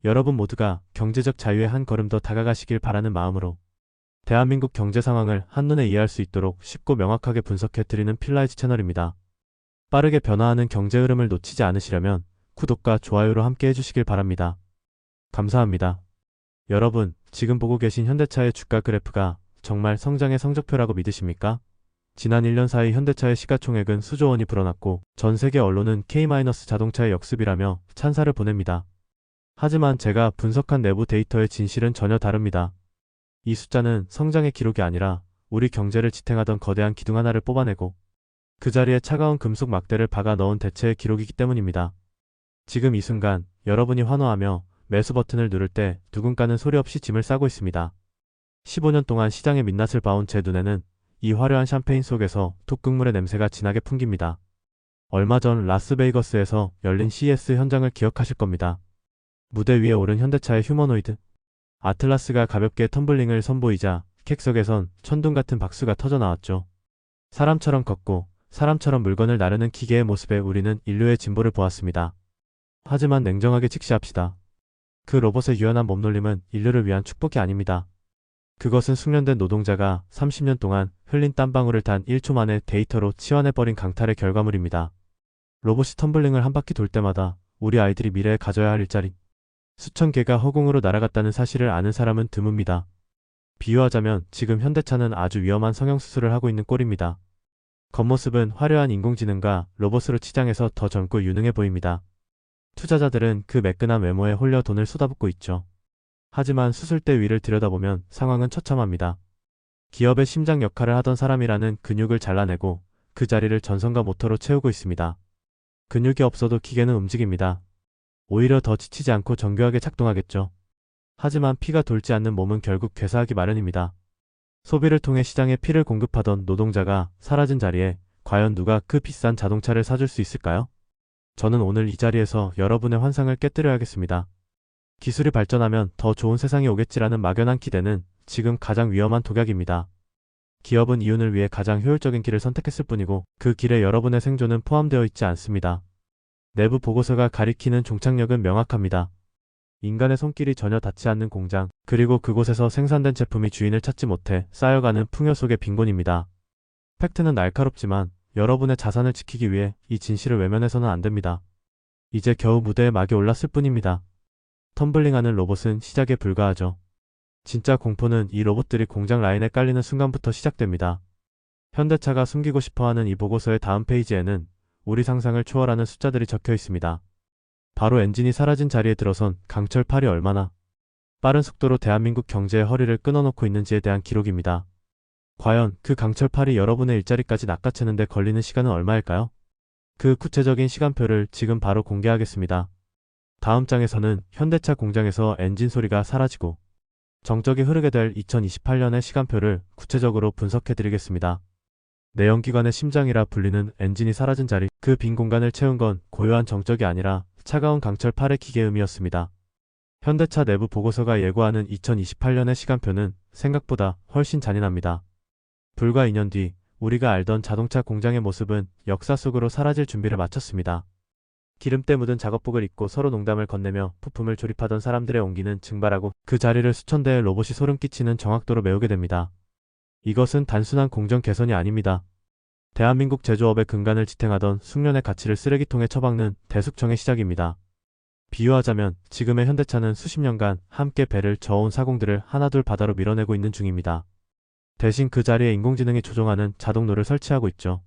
여러분 모두가 경제적 자유에 한 걸음 더 다가가시길 바라는 마음으로 대한민국 경제 상황을 한눈에 이해할 수 있도록 쉽고 명확하게 분석해드리는 필라이즈 채널입니다. 빠르게 변화하는 경제 흐름을 놓치지 않으시려면 구독과 좋아요로 함께 해주시길 바랍니다. 감사합니다. 여러분, 지금 보고 계신 현대차의 주가 그래프가 정말 성장의 성적표라고 믿으십니까? 지난 1년 사이 현대차의 시가총액은 수조 원이 불어났고 전 세계 언론은 K-자동차의 역습이라며 찬사를 보냅니다. 하지만 제가 분석한 내부 데이터의 진실은 전혀 다릅니다. 이 숫자는 성장의 기록이 아니라 우리 경제를 지탱하던 거대한 기둥 하나를 뽑아내고 그 자리에 차가운 금속 막대를 박아 넣은 대체의 기록이기 때문입니다. 지금 이 순간 여러분이 환호하며 매수 버튼을 누를 때 누군가는 소리 없이 짐을 싸고 있습니다. 15년 동안 시장의 민낯을 봐온 제 눈에는 이 화려한 샴페인 속에서 톡국물의 냄새가 진하게 풍깁니다. 얼마 전 라스베이거스에서 열린 CES 현장을 기억하실 겁니다. 무대 위에 오른 현대차의 휴머노이드 아틀라스가 가볍게 텀블링을 선보이자 객석에선 천둥 같은 박수가 터져 나왔죠. 사람처럼 걷고 사람처럼 물건을 나르는 기계의 모습에 우리는 인류의 진보를 보았습니다. 하지만 냉정하게 직시합시다. 그 로봇의 유연한 몸놀림은 인류를 위한 축복이 아닙니다. 그것은 숙련된 노동자가 30년 동안 흘린 땀방울을 단 1초 만에 데이터로 치환해버린 강탈의 결과물입니다. 로봇이 텀블링을 한 바퀴 돌 때마다 우리 아이들이 미래에 가져야 할 일자리 수천 개가 허공으로 날아갔다는 사실을 아는 사람은 드뭅니다. 비유하자면 지금 현대차는 아주 위험한 성형수술을 하고 있는 꼴입니다. 겉모습은 화려한 인공지능과 로봇으로 치장해서 더 젊고 유능해 보입니다. 투자자들은 그 매끈한 외모에 홀려 돈을 쏟아붓고 있죠. 하지만 수술대 위를 들여다보면 상황은 처참합니다. 기업의 심장 역할을 하던 사람이라는 근육을 잘라내고 그 자리를 전선과 모터로 채우고 있습니다. 근육이 없어도 기계는 움직입니다. 오히려 더 지치지 않고 정교하게 작동하겠죠. 하지만 피가 돌지 않는 몸은 결국 괴사하기 마련입니다. 소비를 통해 시장에 피를 공급하던 노동자가 사라진 자리에 과연 누가 그 비싼 자동차를 사줄 수 있을까요? 저는 오늘 이 자리에서 여러분의 환상을 깨뜨려야겠습니다. 기술이 발전하면 더 좋은 세상이 오겠지라는 막연한 기대는 지금 가장 위험한 독약입니다. 기업은 이윤을 위해 가장 효율적인 길을 선택했을 뿐이고 그 길에 여러분의 생존은 포함되어 있지 않습니다. 내부 보고서가 가리키는 종착역은 명확합니다. 인간의 손길이 전혀 닿지 않는 공장, 그리고 그곳에서 생산된 제품이 주인을 찾지 못해 쌓여가는 풍요 속의 빈곤입니다. 팩트는 날카롭지만 여러분의 자산을 지키기 위해 이 진실을 외면해서는 안 됩니다. 이제 겨우 무대에 막이 올랐을 뿐입니다. 텀블링하는 로봇은 시작에 불과하죠. 진짜 공포는 이 로봇들이 공장 라인에 깔리는 순간부터 시작됩니다. 현대차가 숨기고 싶어하는 이 보고서의 다음 페이지에는 우리 상상을 초월하는 숫자들이 적혀 있습니다. 바로 엔진이 사라진 자리에 들어선 강철 8이 얼마나 빠른 속도로 대한민국 경제의 허리를 끊어놓고 있는지에 대한 기록입니다. 과연 그 강철 8이 여러분의 일자리까지 낚아채는 데 걸리는 시간은 얼마일까요? 그 구체적인 시간표를 지금 바로 공개하겠습니다. 다음 장에서는 현대차 공장에서 엔진 소리가 사라지고 정적이 흐르게 될 2028년의 시간표를 구체적으로 분석해드리겠습니다. 내연기관의 심장이라 불리는 엔진이 사라진 자리, 그 빈 공간을 채운 건 고요한 정적이 아니라 차가운 강철 8의 기계음이었습니다. 현대차 내부 보고서가 예고하는 2028년의 시간표는 생각보다 훨씬 잔인합니다. 불과 2년 뒤 우리가 알던 자동차 공장의 모습은 역사 속으로 사라질 준비를 마쳤습니다. 기름때 묻은 작업복을 입고 서로 농담을 건네며 부품을 조립하던 사람들의 온기는 증발하고 그 자리를 수천 대의 로봇이 소름 끼치는 정확도로 메우게 됩니다. 이것은 단순한 공정 개선이 아닙니다. 대한민국 제조업의 근간을 지탱하던 숙련의 가치를 쓰레기통에 처박는 대숙청의 시작입니다. 비유하자면 지금의 현대차는 수십 년간 함께 배를 저어온 사공들을 하나둘 바다로 밀어내고 있는 중입니다. 대신 그 자리에 인공지능이 조종하는 자동로를 설치하고 있죠.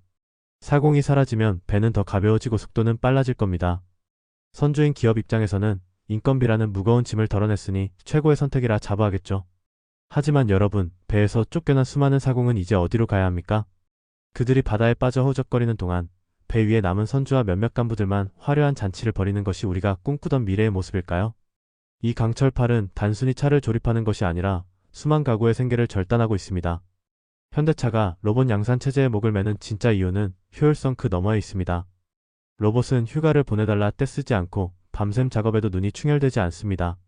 사공이 사라지면 배는 더 가벼워지고 속도는 빨라질 겁니다. 선주인 기업 입장에서는 인건비라는 무거운 짐을 덜어냈으니 최고의 선택이라 자부하겠죠. 하지만 여러분, 배에서 쫓겨난 수많은 사공은 이제 어디로 가야 합니까? 그들이 바다에 빠져 허우적거리는 동안 배 위에 남은 선주와 몇몇 간부들만 화려한 잔치를 벌이는 것이 우리가 꿈꾸던 미래의 모습일까요? 이 강철 8은 단순히 차를 조립하는 것이 아니라 수만 가구의 생계를 절단하고 있습니다. 현대차가 로봇 양산 체제에 목을 매는 진짜 이유는 효율성 그 너머에 있습니다. 로봇은 휴가를 보내달라 떼쓰지 않고 밤샘 작업에도 눈이 충혈되지 않습니다.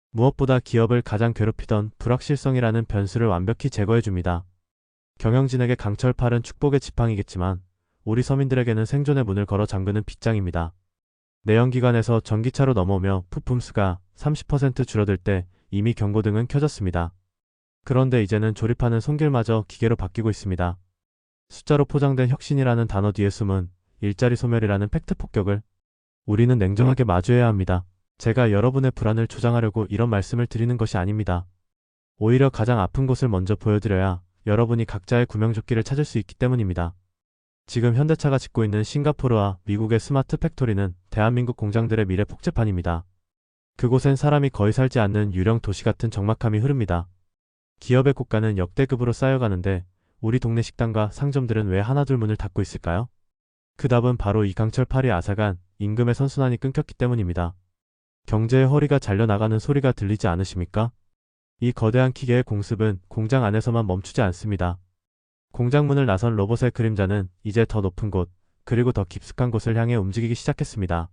무엇보다 기업을 가장 괴롭히던 불확실성이라는 변수를 완벽히 제거해줍니다. 경영진에게 강철 8은 축복의 지팡이겠지만 우리 서민들에게는 생존의 문을 걸어 잠그는 빗장입니다. 내연기관에서 전기차로 넘어오며 부품 수가 30% 줄어들 때 이미 경고등은 켜졌습니다. 그런데 이제는 조립하는 손길마저 기계로 바뀌고 있습니다. 숫자로 포장된 혁신이라는 단어 뒤에 숨은 일자리 소멸이라는 팩트 폭격을 우리는 냉정하게 마주해야 합니다. 제가 여러분의 불안을 조장하려고 이런 말씀을 드리는 것이 아닙니다. 오히려 가장 아픈 곳을 먼저 보여드려야 여러분이 각자의 구명조끼를 찾을 수 있기 때문입니다. 지금 현대차가 짓고 있는 싱가포르와 미국의 스마트 팩토리는 대한민국 공장들의 미래 복제판입니다. 그곳엔 사람이 거의 살지 않는 유령 도시 같은 적막함이 흐릅니다. 기업의 고가는 역대급으로 쌓여가는데 우리 동네 식당과 상점들은 왜 하나둘 문을 닫고 있을까요? 그 답은 바로 이 강철 파리 앗아간 임금의 선순환이 끊겼기 때문입니다. 경제의 허리가 잘려나가는 소리가 들리지 않으십니까? 이 거대한 기계의 공습은 공장 안에서만 멈추지 않습니다. 공장 문을 나선 로봇의 그림자는 이제 더 높은 곳, 그리고 더 깊숙한 곳을 향해 움직이기 시작했습니다.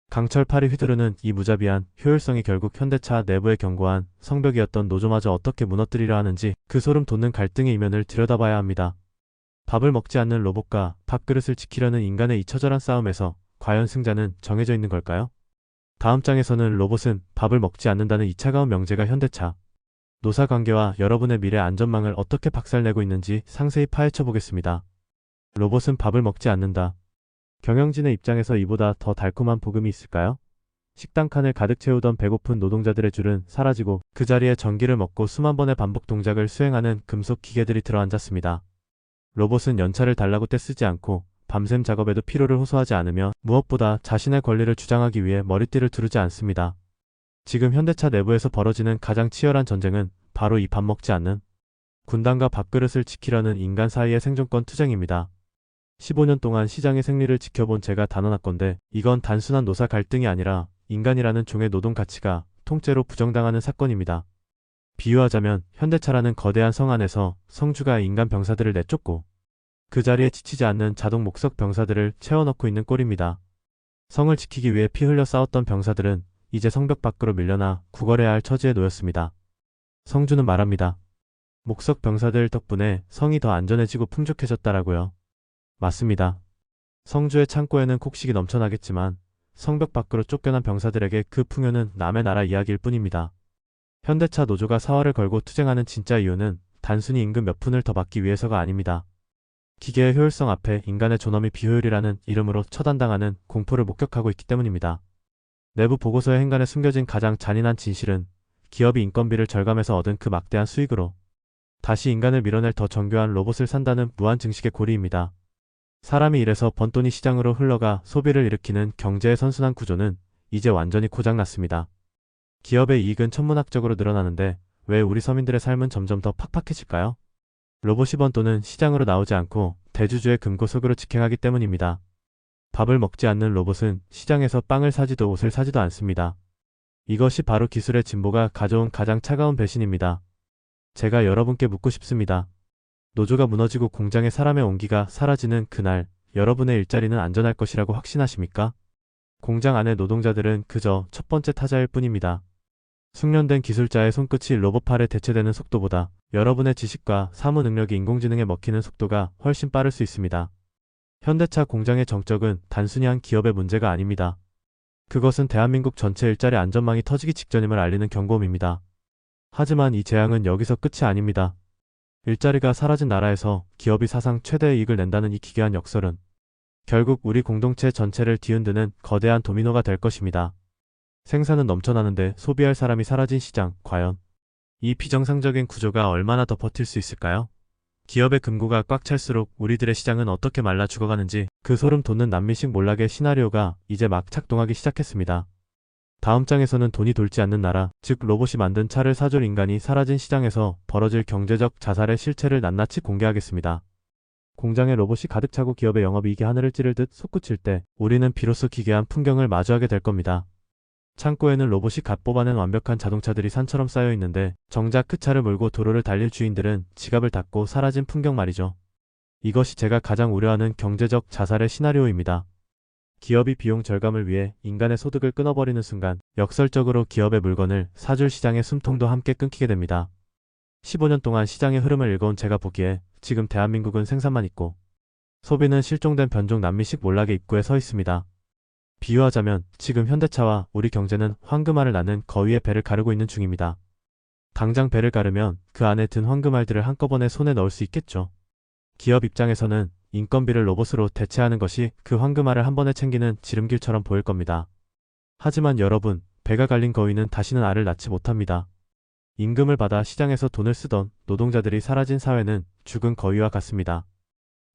강철 팔이 휘두르는 이 무자비한 효율성이 결국 현대차 내부의 견고한 성벽이었던 노조마저 어떻게 무너뜨리려 하는지 그 소름 돋는 갈등의 이면을 들여다봐야 합니다. 밥을 먹지 않는 로봇과 밥그릇을 지키려는 인간의 이 처절한 싸움에서 과연 승자는 정해져 있는 걸까요? 다음 장에서는 로봇은 밥을 먹지 않는다는 이 차가운 명제가 현대차 노사관계와 여러분의 미래 안전망을 어떻게 박살내고 있는지 상세히 파헤쳐 보겠습니다. 로봇은 밥을 먹지 않는다. 경영진의 입장에서 이보다 더 달콤한 복음이 있을까요? 식당 칸을 가득 채우던 배고픈 노동자들의 줄은 사라지고 그 자리에 전기를 먹고 수만 번의 반복 동작을 수행하는 금속 기계들이 들어앉았습니다. 로봇은 연차를 달라고 떼쓰지 않고 밤샘 작업에도 피로를 호소하지 않으며 무엇보다 자신의 권리를 주장하기 위해 머리띠를 두르지 않습니다. 지금 현대차 내부에서 벌어지는 가장 치열한 전쟁은 바로 이 밥 먹지 않는 군단과 밥그릇을 지키려는 인간 사이의 생존권 투쟁입니다. 15년 동안 시장의 생리를 지켜본 제가 단언하건대 이건 단순한 노사 갈등이 아니라 인간이라는 종의 노동 가치가 통째로 부정당하는 사건입니다. 비유하자면 현대차라는 거대한 성 안에서 성주가 인간 병사들을 내쫓고 그 자리에 지치지 않는 자동 목석 병사들을 채워넣고 있는 꼴입니다. 성을 지키기 위해 피 흘려 싸웠던 병사들은 이제 성벽 밖으로 밀려나 구걸해야 할 처지에 놓였습니다. 성주는 말합니다. 목석 병사들 덕분에 성이 더 안전해지고 풍족해졌다라고요. 맞습니다. 성주의 창고에는 곡식이 넘쳐나겠지만 성벽 밖으로 쫓겨난 병사들에게 그 풍요는 남의 나라 이야기일 뿐입니다. 현대차 노조가 사활을 걸고 투쟁하는 진짜 이유는 단순히 임금 몇 푼을 더 받기 위해서가 아닙니다. 기계의 효율성 앞에 인간의 존엄이 비효율이라는 이름으로 처단당하는 공포를 목격하고 있기 때문입니다. 내부 보고서의 행간에 숨겨진 가장 잔인한 진실은 기업이 인건비를 절감해서 얻은 그 막대한 수익으로 다시 인간을 밀어낼 더 정교한 로봇을 산다는 무한 증식의 고리입니다. 사람이 일해서 번 돈이 시장으로 흘러가 소비를 일으키는 경제의 선순환 구조는 이제 완전히 고장났습니다. 기업의 이익은 천문학적으로 늘어나는데 왜 우리 서민들의 삶은 점점 더 팍팍해질까요? 로봇이 번 돈은 시장으로 나오지 않고 대주주의 금고속으로 직행하기 때문입니다. 밥을 먹지 않는 로봇은 시장에서 빵을 사지도 옷을 사지도 않습니다. 이것이 바로 기술의 진보가 가져온 가장 차가운 배신입니다. 제가 여러분께 묻고 싶습니다. 노조가 무너지고 공장의 사람의 온기가 사라지는 그날 여러분의 일자리는 안전할 것이라고 확신하십니까? 공장 안의 노동자들은 그저 첫 번째 타자일 뿐입니다. 숙련된 기술자의 손끝이 로봇팔에 대체되는 속도보다 여러분의 지식과 사무 능력이 인공지능에 먹히는 속도가 훨씬 빠를 수 있습니다. 현대차 공장의 정적은 단순히 한 기업의 문제가 아닙니다. 그것은 대한민국 전체 일자리 안전망이 터지기 직전임을 알리는 경고음입니다. 하지만 이 재앙은 여기서 끝이 아닙니다. 일자리가 사라진 나라에서 기업이 사상 최대의 이익을 낸다는 이 기괴한 역설은 결국 우리 공동체 전체를 뒤흔드는 거대한 도미노가 될 것입니다. 생산은 넘쳐나는데 소비할 사람이 사라진 시장, 과연 이 비정상적인 구조가 얼마나 더 버틸 수 있을까요? 기업의 금고가 꽉 찰수록 우리들의 시장은 어떻게 말라 죽어가는지 그 소름 돋는 남미식 몰락의 시나리오가 이제 막 작동하기 시작했습니다. 다음 장에서는 돈이 돌지 않는 나라, 즉 로봇이 만든 차를 사줄 인간이 사라진 시장에서 벌어질 경제적 자살의 실체를 낱낱이 공개하겠습니다. 공장에 로봇이 가득 차고 기업의 영업이익이 하늘을 찌를 듯 솟구칠 때 우리는 비로소 기괴한 풍경을 마주하게 될 겁니다. 창고에는 로봇이 갓 뽑아낸 완벽한 자동차들이 산처럼 쌓여 있는데 정작 그 차를 몰고 도로를 달릴 주인들은 지갑을 닫고 사라진 풍경 말이죠. 이것이 제가 가장 우려하는 경제적 자살의 시나리오입니다. 기업이 비용 절감을 위해 인간의 소득을 끊어버리는 순간 역설적으로 기업의 물건을 사줄 시장의 숨통도 함께 끊기게 됩니다. 15년 동안 시장의 흐름을 읽어온 제가 보기에 지금 대한민국은 생산만 있고 소비는 실종된 변종 남미식 몰락의 입구에 서 있습니다. 비유하자면 지금 현대차와 우리 경제는 황금알을 낳는 거위의 배를 가르고 있는 중입니다. 당장 배를 가르면 그 안에 든 황금알들을 한꺼번에 손에 넣을 수 있겠죠. 기업 입장에서는 인건비를 로봇으로 대체하는 것이 그 황금알을 한 번에 챙기는 지름길처럼 보일 겁니다. 하지만 여러분, 배가 갈린 거위는 다시는 알을 낳지 못합니다. 임금을 받아 시장에서 돈을 쓰던 노동자들이 사라진 사회는 죽은 거위와 같습니다.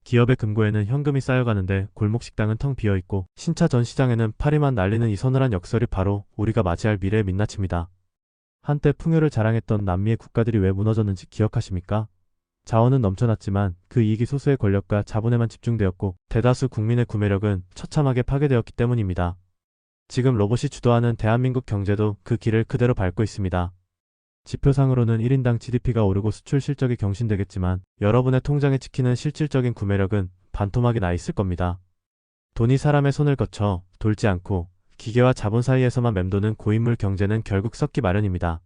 기업의 금고에는 현금이 쌓여가는데 골목 식당은 텅 비어있고 신차 전 시장에는 파리만 날리는 이 서늘한 역설이 바로 우리가 맞이할 미래의 민낯입니다. 한때 풍요를 자랑했던 남미의 국가들이 왜 무너졌는지 기억하십니까? 자원은 넘쳐났지만 그 이익이 소수의 권력과 자본에만 집중되었고 대다수 국민의 구매력은 처참하게 파괴되었기 때문입니다. 지금 로봇이 주도하는 대한민국 경제도 그 길을 그대로 밟고 있습니다. 지표상으로는 1인당 GDP가 오르고 수출 실적이 경신되겠지만 여러분의 통장에 찍히는 실질적인 구매력은 반토막이 나 있을 겁니다. 돈이 사람의 손을 거쳐 돌지 않고 기계와 자본 사이에서만 맴도는 고인물 경제는 결국 썩기 마련입니다.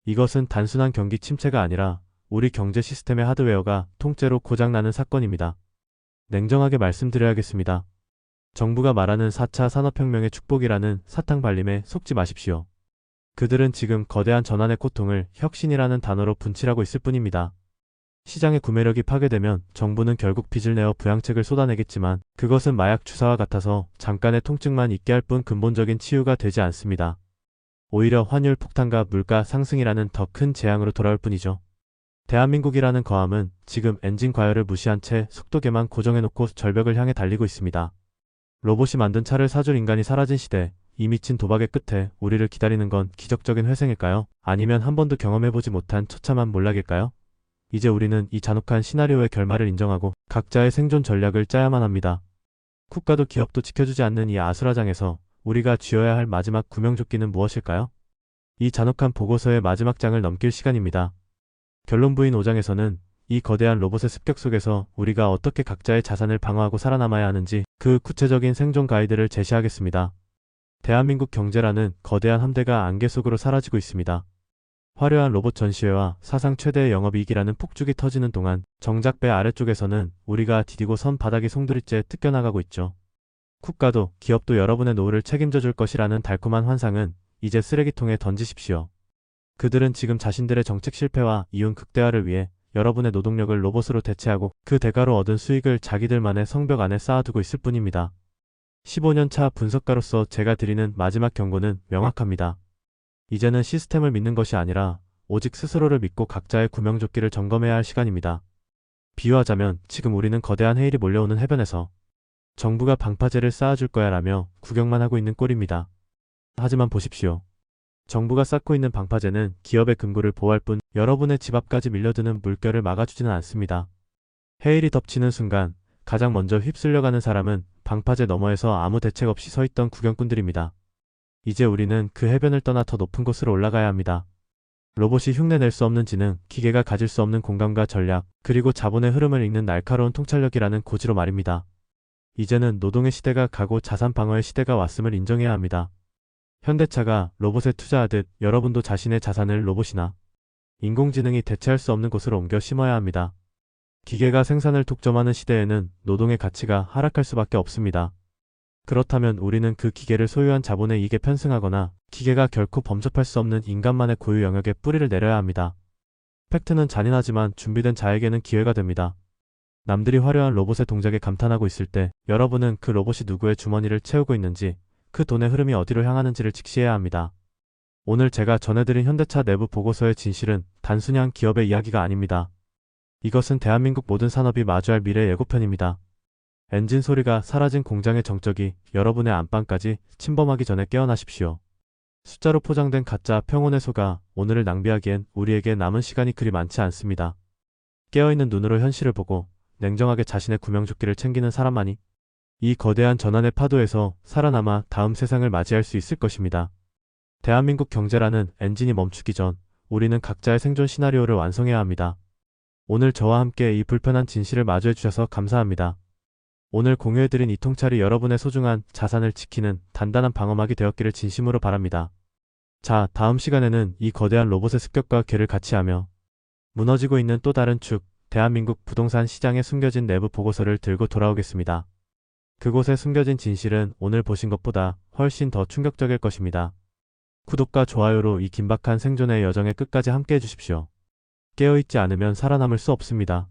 이것은 단순한 경기 침체가 아니라 우리 경제 시스템의 하드웨어가 통째로 고장나는 사건입니다. 냉정하게 말씀드려야겠습니다. 정부가 말하는 4차 산업혁명의 축복이라는 사탕 발림에 속지 마십시오. 그들은 지금 거대한 전환의 고통을 혁신이라는 단어로 분칠하고 있을 뿐입니다. 시장의 구매력이 파괴되면 정부는 결국 빚을 내어 부양책을 쏟아내겠지만 그것은 마약 주사와 같아서 잠깐의 통증만 있게 할 뿐 근본적인 치유가 되지 않습니다. 오히려 환율 폭탄과 물가 상승이라는 더 큰 재앙으로 돌아올 뿐이죠. 대한민국이라는 거함은 지금 엔진 과열을 무시한 채 속도계만 고정해놓고 절벽을 향해 달리고 있습니다. 로봇이 만든 차를 사줄 인간이 사라진 시대, 이 미친 도박의 끝에 우리를 기다리는 건 기적적인 회생일까요? 아니면 한 번도 경험해보지 못한 처참한 몰락일까요? 이제 우리는 이 잔혹한 시나리오의 결말을 인정하고 각자의 생존 전략을 짜야만 합니다. 국가도 기업도 지켜주지 않는 이 아수라장에서 우리가 쥐어야 할 마지막 구명조끼는 무엇일까요? 이 잔혹한 보고서의 마지막 장을 넘길 시간입니다. 결론부인 5장에서는 이 거대한 로봇의 습격 속에서 우리가 어떻게 각자의 자산을 방어하고 살아남아야 하는지 그 구체적인 생존 가이드를 제시하겠습니다. 대한민국 경제라는 거대한 함대가 안개 속으로 사라지고 있습니다. 화려한 로봇 전시회와 사상 최대의 영업이익이라는 폭죽이 터지는 동안 정작 배 아래쪽에서는 우리가 디디고 선 바닥이 송두리째 뜯겨나가고 있죠. 국가도 기업도 여러분의 노후를 책임져 줄 것이라는 달콤한 환상은 이제 쓰레기통에 던지십시오. 그들은 지금 자신들의 정책 실패와 이윤 극대화를 위해 여러분의 노동력을 로봇으로 대체하고 그 대가로 얻은 수익을 자기들만의 성벽 안에 쌓아두고 있을 뿐입니다. 15년 차 분석가로서 제가 드리는 마지막 경고는 명확합니다. 이제는 시스템을 믿는 것이 아니라 오직 스스로를 믿고 각자의 구명조끼를 점검해야 할 시간입니다. 비유하자면 지금 우리는 거대한 해일이 몰려오는 해변에서 정부가 방파제를 쌓아줄 거야 라며 구경만 하고 있는 꼴입니다. 하지만 보십시오. 정부가 쌓고 있는 방파제는 기업의 금고를 보호할 뿐 여러분의 집 앞까지 밀려드는 물결을 막아주지는 않습니다. 해일이 덮치는 순간 가장 먼저 휩쓸려가는 사람은 방파제 너머에서 아무 대책 없이 서 있던 구경꾼들입니다. 이제 우리는 그 해변을 떠나 더 높은 곳으로 올라가야 합니다. 로봇이 흉내낼 수 없는 지능, 기계가 가질 수 없는 공감과 전략, 그리고 자본의 흐름을 읽는 날카로운 통찰력이라는 고지로 말입니다. 이제는 노동의 시대가 가고 자산 방어의 시대가 왔음을 인정해야 합니다. 현대차가 로봇에 투자하듯 여러분도 자신의 자산을 로봇이나 인공지능이 대체할 수 없는 곳으로 옮겨 심어야 합니다. 기계가 생산을 독점하는 시대에는 노동의 가치가 하락할 수밖에 없습니다. 그렇다면 우리는 그 기계를 소유한 자본의 이익에 편승하거나 기계가 결코 범접할 수 없는 인간만의 고유 영역에 뿌리를 내려야 합니다. 팩트는 잔인하지만 준비된 자에게는 기회가 됩니다. 남들이 화려한 로봇의 동작에 감탄하고 있을 때 여러분은 그 로봇이 누구의 주머니를 채우고 있는지, 그 돈의 흐름이 어디로 향하는지를 직시해야 합니다. 오늘 제가 전해드린 현대차 내부 보고서의 진실은 단순히 한 기업의 이야기가 아닙니다. 이것은 대한민국 모든 산업이 마주할 미래 예고편입니다. 엔진 소리가 사라진 공장의 정적이 여러분의 안방까지 침범하기 전에 깨어나십시오. 숫자로 포장된 가짜 평온의 소가 오늘을 낭비하기엔 우리에게 남은 시간이 그리 많지 않습니다. 깨어있는 눈으로 현실을 보고 냉정하게 자신의 구명조끼를 챙기는 사람만이 이 거대한 전환의 파도에서 살아남아 다음 세상을 맞이할 수 있을 것입니다. 대한민국 경제라는 엔진이 멈추기 전 우리는 각자의 생존 시나리오를 완성해야 합니다. 오늘 저와 함께 이 불편한 진실을 마주해 주셔서 감사합니다. 오늘 공유해드린 이 통찰이 여러분의 소중한 자산을 지키는 단단한 방어막이 되었기를 진심으로 바랍니다. 자, 다음 시간에는 이 거대한 로봇의 습격과 궤를 같이 하며 무너지고 있는 또 다른 축, 대한민국 부동산 시장에 숨겨진 내부 보고서를 들고 돌아오겠습니다. 그곳에 숨겨진 진실은 오늘 보신 것보다 훨씬 더 충격적일 것입니다. 구독과 좋아요로 이 긴박한 생존의 여정에 끝까지 함께 해주십시오. 깨어있지 않으면 살아남을 수 없습니다.